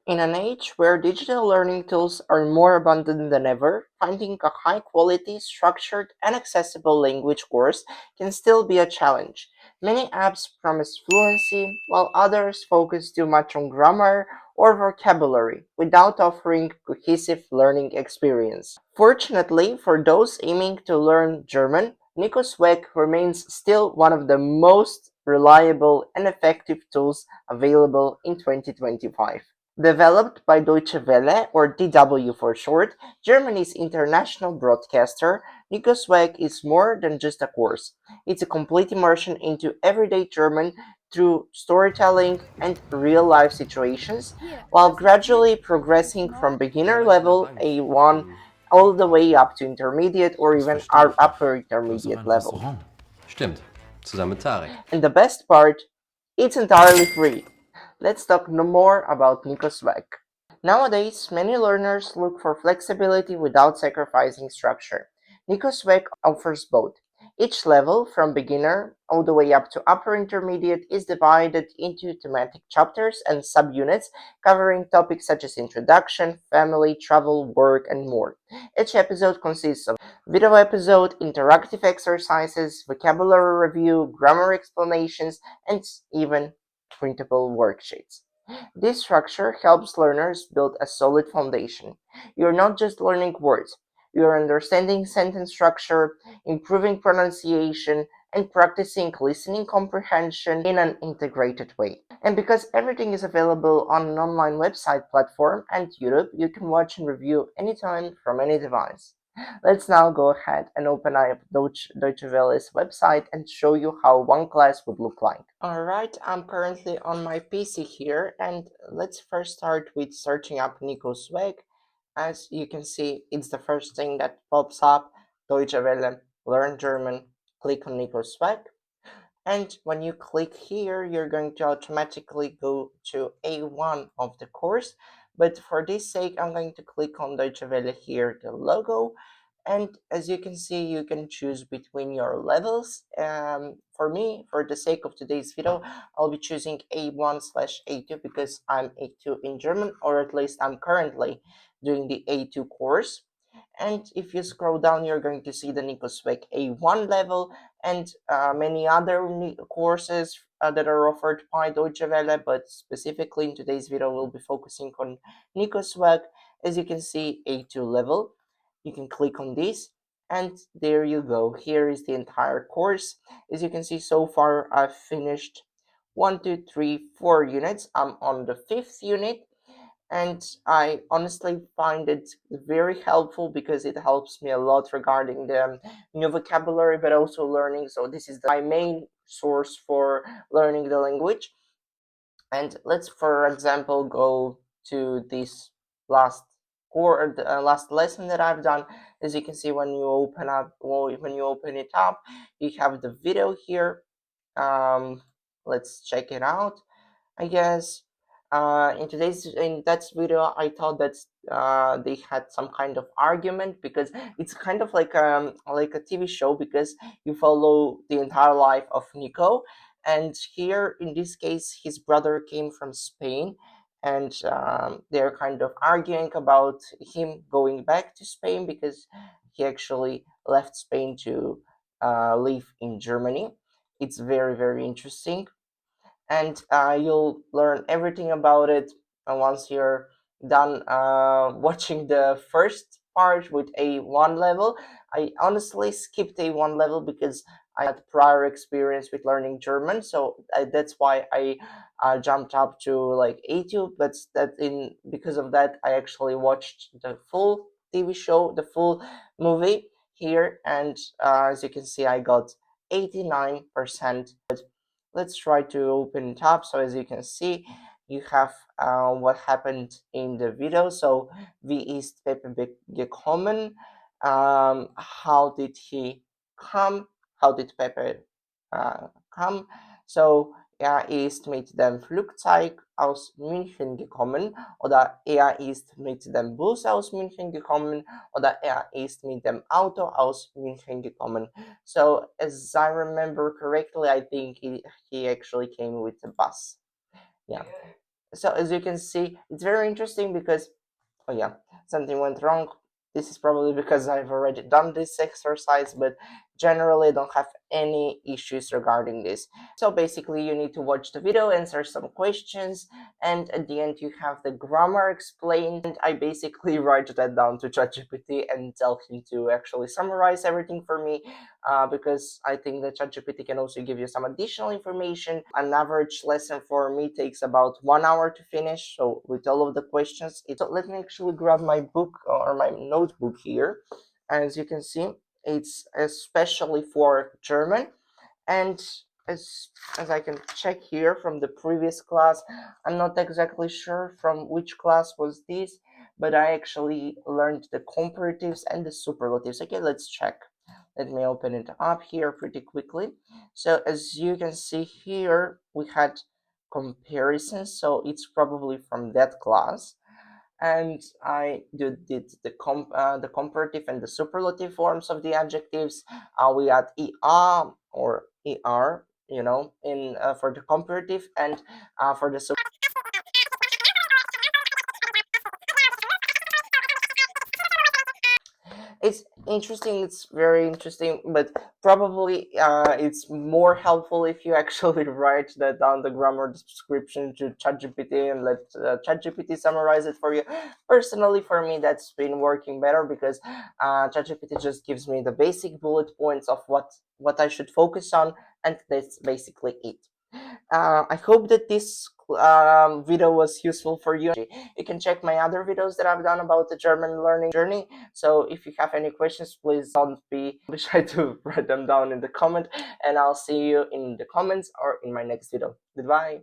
In an age where digital learning tools are more abundant than ever, finding a high quality, structured, and accessible language course can still be a challenge. Many apps promise fluency, while others focus too much on grammar or vocabulary without offering cohesive learning experience. Fortunately, for those aiming to learn German, Nikos Weg remains still one of the most reliable and effective tools available in 2025. Developed by Deutsche Welle, or DW for short, Germany's international broadcaster, Nikos Weg is more than just a course. It's a complete immersion into everyday German through storytelling and real-life situations, Hier, while das ist Dirk. gradually Ich bin progressing from genau. beginner Vielleicht mal level Lunch. Ich A1 bin all the Nico. way up to intermediate or Das even verstehe our ich nicht. upper Du hast doch intermediate ein level. Restaurant. Stimmt. Zusammen mit Tarek. And the best part, it's entirely free. Let's talk no more about Nikos Weg. Nowadays, many learners look for flexibility without sacrificing structure. Nikos Weg offers both. Each level, from beginner all the way up to upper intermediate, is divided into thematic chapters and subunits covering topics such as introduction, family, travel, work, and more. Each episode consists of video episode, interactive exercises, vocabulary review, grammar explanations, and even printable worksheets. This structure helps learners build a solid foundation. You're not just learning words, you're understanding sentence structure, improving pronunciation, and practicing listening comprehension in an integrated way. And because everything is available on an online website platform and YouTube, you can watch and review anytime from any device. Let's now go ahead and open up Deutsche Welle's website and show you how one class would look like. Alright, I'm currently on my PC here, and let's first start with searching up Nikos Weg. As you can see, it's the first thing that pops up. Deutsche Welle, learn German, click on Nikos Weg. And when you click here, you're going to automatically go to A1 of the course. But for this sake, I'm going to click on Deutsche Welle here, the logo. And as you can see, you can choose between your levels. For me, for the sake of today's video, I'll be choosing A1 slash A2 because I'm A2 in German, or at least I'm currently doing the A2 course. And if you scroll down, you're going to see the Nikos Weg A1 level and many other courses that are offered by Deutsche Welle, but specifically in today's video, we'll be focusing on Nikos Weg. As you can see, A2 level. You can click on this, and there you go. Here is the entire course. As you can see, so far I've finished 1, 2, 3, 4 units. I'm on the 5th unit, and I honestly find it very helpful because it helps me a lot regarding the new vocabulary, but also learning. So this is my main source for learning the language. And let's, for example, go to this last last lesson that I've done. As you can see, when you open it up, you have the video here. Let's check it out. I guess in that video I thought that they had some kind of argument because it's kind of like a TV show because you follow the entire life of Nico, and here in this case his brother came from Spain, and they're kind of arguing about him going back to Spain because he actually left Spain to live in Germany. It's very interesting, and you'll learn everything about it once you're done watching the first part with A1 level. I honestly skipped A1 level because I had prior experience with learning German, so that's why I jumped up to like A2. But that in because of that, I actually watched the full TV show, the full movie here, and as you can see, I got 89%. Let's try to open it up. So as you can see, you have what happened in the video. So wie ist Pepe gekommen? How did he come? How did Pepe come? So er ist mit dem Flugzeug aus München gekommen, oder er ist mit dem Bus aus München gekommen, oder er ist mit dem Auto aus München gekommen. So as I remember correctly, I think he actually came with the bus. Yeah. So as you can see, it's very interesting because, oh yeah, something went wrong. This is probably because I've already done this exercise, but generally I don't have any issues regarding this. So basically you need to watch the video, answer some questions, and at the end you have the grammar explained. And I basically write that down to ChatGPT and tell him to actually summarize everything for me, because I think that ChatGPT can also give you some additional information. An average lesson for me takes about 1 hour to finish, so with all of the questions. So let me actually grab my book or my notebook here. As you can see, it's especially for German, and as as I can check here from the previous class, I'm not exactly sure from which class was this, but I actually learned the comparatives and the superlatives. Okay, let's check. Let me open it up here pretty quickly. So as you can see here, we had comparisons, so it's probably from that class. And I did the comparative and the superlative forms of the adjectives. We had or er, in for the comparative, and for the it's interesting, it's very interesting, but probably it's more helpful if you actually write that down, the grammar description, to ChatGPT and let ChatGPT summarize it for you. Personally, for me, that's been working better because ChatGPT just gives me the basic bullet points of what I should focus on, and that's basically it. I hope that this video was useful for you. You can check my other videos that I've done about the German learning journey. So if you have any questions, please don't be shy to write them down in the comment, and I'll see you in the comments or in my next video. Goodbye.